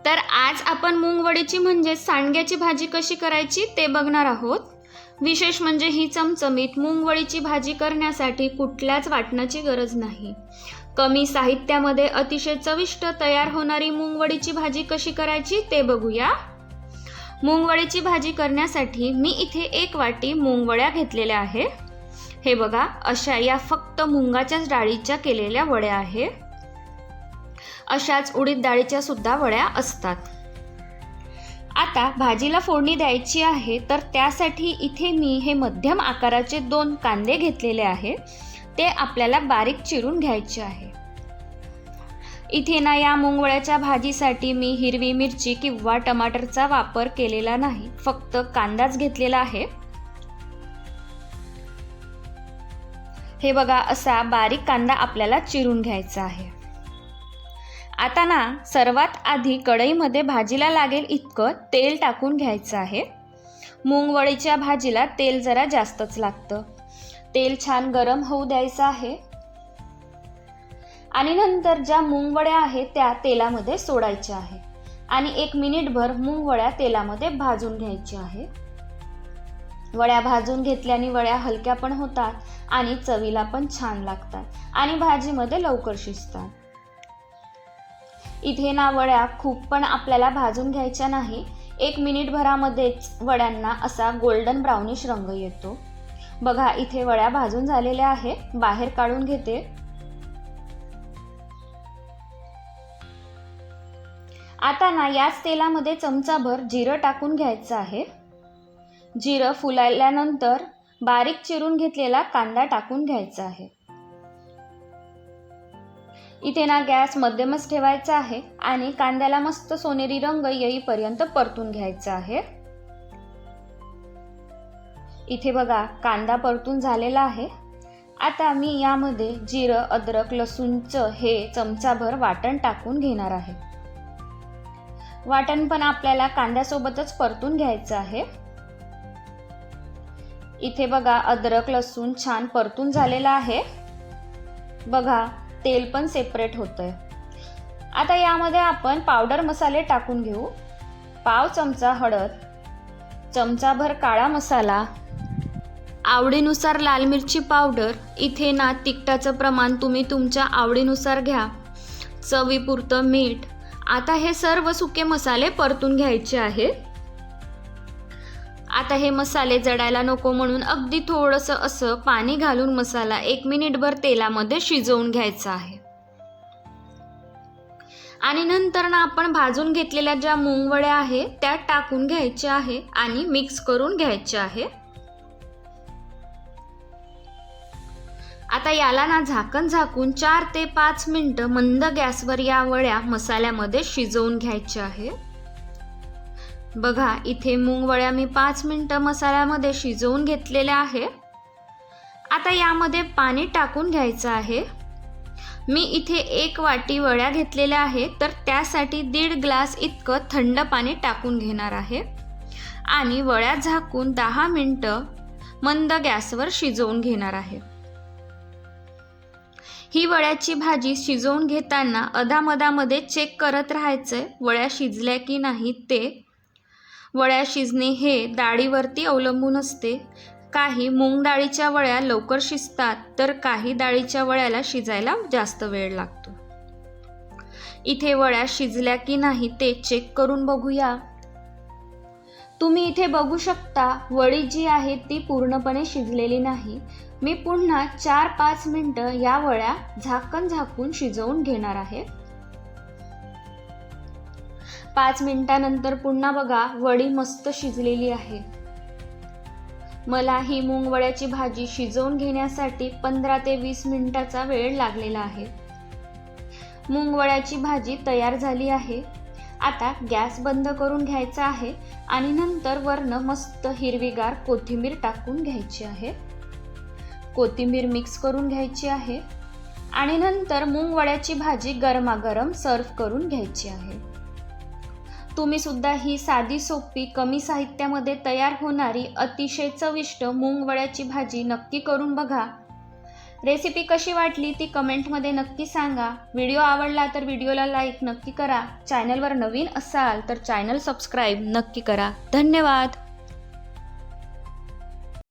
तर आज आपण मुंगवडीची म्हणजे सांडग्याची भाजी कशी करायची ते बघणार आहोत। विशेष म्हणजे ही चमचमीत मुंगवडीची भाजी करण्यासाठी कुठल्याच वाटणाची गरज नाही। कमी साहित्यामध्ये अतिशय चविष्ट तयार होणारी मुंगवडीची भाजी कशी करायची ते बघूया। मुंगवडीची भाजी करण्यासाठी मी इथे 1 वाटी मुंगवड्या घेतलेल्या आहे। हे बघा, अशा या फक्त मुंगाच्याच डाळीच्या केलेल्या वड्या आहे। अशाच उडीद डाळीच्या सुद्धा वड्या असतात। आता भाजीला फोडणी द्यायची आहे, तर त्यासाठी इथे मी हे मध्यम आकाराचे 2 कांदे घेतलेले आहे। ते आपल्याला बारीक चिरून घ्यायचे आहे। इथे ना या मुंगवड्याच्या भाजीसाठी मी हिरवी मिरची किंवा टमाटरचा वापर केलेला नाही, फक्त कांदाच घेतलेला आहे। हे बघा, असा बारीक कांदा आपल्याला चिरून घ्यायचा आहे। आता ना सर्वात आधी कढईमध्ये भाजीला लागेल इतकं तेल टाकून घ्यायचं आहे। मुंगवडीच्या भाजीला तेल जरा जास्तच लागतं। तेल छान गरम होऊ द्यायचं आहे आणि नंतर ज्या मुंगवड्या आहेत त्या तेलामध्ये सोडायच्या आहे आणि 1 मिनिटभर मुंगवड्या तेलामध्ये भाजून घ्यायच्या आहे। वड्या भाजून घेतल्याने वड्या हलक्या पण होतात आणि चवीला पण छान लागतात आणि भाजीमध्ये लवकर शिजतात। इथे ना वड्या खूप पण आपल्याला भाजून घ्यायच्या नाही। 1 मिनिटभरामध्येच वड्यांना असा गोल्डन ब्राउनिश रंग येतो। बघा, इथे वड्या भाजून झालेल्या आहे, बाहेर काढून घेते। आता ना याच तेलामध्ये चमचाभर जिरं टाकून घ्यायचं आहे। जिरं फुलल्यानंतर बारीक चिरून घेतलेला कांदा टाकून घ्यायचा आहे। इथे ना गॅस मध्यमच ठेवायचा आहे आणि कांद्याला मस्त सोनेरी रंग येईपर्यंत परतून घ्यायचा आहे। इथे बघा, कांदा परतून झालेला आहे। आता मी यामध्ये जिरं, अद्रक, लसूणचं हे चमचाभर वाटण टाकून घेणार आहे। वाटण पण आपल्याला कांद्यासोबतच परतून घ्यायचं आहे। इथे बघा, अद्रक लसूण छान परतून झालेला आहे। बघा, तेल पण सेपरेट होतंय। आता यामध्ये आपण पावडर मसाले टाकून घेऊ। पाव चमचा हळद, चमचाभर काळा मसाला, आवडीनुसार लाल मिरची पावडर। इथे ना तिखटाचं प्रमाण तुम्ही तुमच्या आवडीनुसार घ्या। चवीपुरतं मीठ। आता हे सर्व सुके मसाले परतून घ्यायचे आहेत। आता हे मसाले जळायला नको म्हणून अगदी थोडंसं असं पाणी घालून मसाला 1 मिनिटभर तेलामध्ये शिजवून घ्यायचा आहे आणि नंतर ना आपण भाजून घेतलेल्या ज्या मुंगवड्या आहेत त्या टाकून घ्यायच्या आहे आणि मिक्स करून घ्यायचे आहे। आता याला ना झाकण झाकून 4 ते 5 मिनिटं मंद गॅसवर या वड्या मसाल्यामध्ये शिजवून घ्यायच्या आहे। बघा, इथे मुंगवड्या मी 5 मिनिटं मसाल्यामध्ये शिजवून घेतलेल्या आहे। आता यामध्ये पाणी टाकून घ्यायचं आहे। मी इथे 1 वाटी वड्या घेतलेल्या आहे, तर त्यासाठी 1.5 ग्लास इतकं थंड पाणी टाकून घेणार आहे आणि वड्या झाकून 10 मिनिटं मंद गॅसवर शिजवून घेणार आहे। ही वड्याची भाजी शिजवून घेताना अधामधामध्ये चेक करत राहायचंय वड्या शिजल्या की नाही ते। वड्या शिजणे हे डाळीवरती अवलंबून असते। काही मूग डाळीच्या वड्या लवकर शिजतात, तर काही डाळीच्या वड्याला शिजायला जास्त वेळ लागतो। इथे वड्या शिजल्या की नाही ते चेक करून बघूया। तुम्ही इथे बघू शकता, वडी जी आहे ती पूर्णपणे शिजलेली नाही। मी पुन्हा 4-5 मिनिटं या वड्या झाकण झाकून शिजवून घेणार आहे। 5 मिनिटांनंतर पुन्हा बघा, वडी मस्त शिजलेली आहे। मला ही मुंगवड्याची भाजी शिजवून घेण्यासाठी 15 ते 20 मिनिटाचा वेळ लागलेला आहे। मुंगवड्याची भाजी तयार झाली आहे। आता गॅस बंद करून घ्यायचा आहे आणि नंतर वरनं मस्त हिरवीगार कोथिंबीर टाकून घ्यायची आहे। कोथिंबीर मिक्स करून घ्यायची आहे आणि नंतर मुंगवड्याची भाजी गरमागरम सर्व करून घ्यायची आहे। तुम्ही सुद्धा ही साधी सोपी कमी साहित्यामध्ये तयार होणारी अतिशय चविष्ट मुंगवड्याची भाजी नक्की करून बघा। रेसिपी कशी वाटली ती कमेंटमध्ये नक्की सांगा. व्हिडिओ आवडला तर व्हिडिओला लाईक नक्की करा. चॅनलवर नवीन असाल तर चॅनल सबस्क्राईब नक्की करा. धन्यवाद.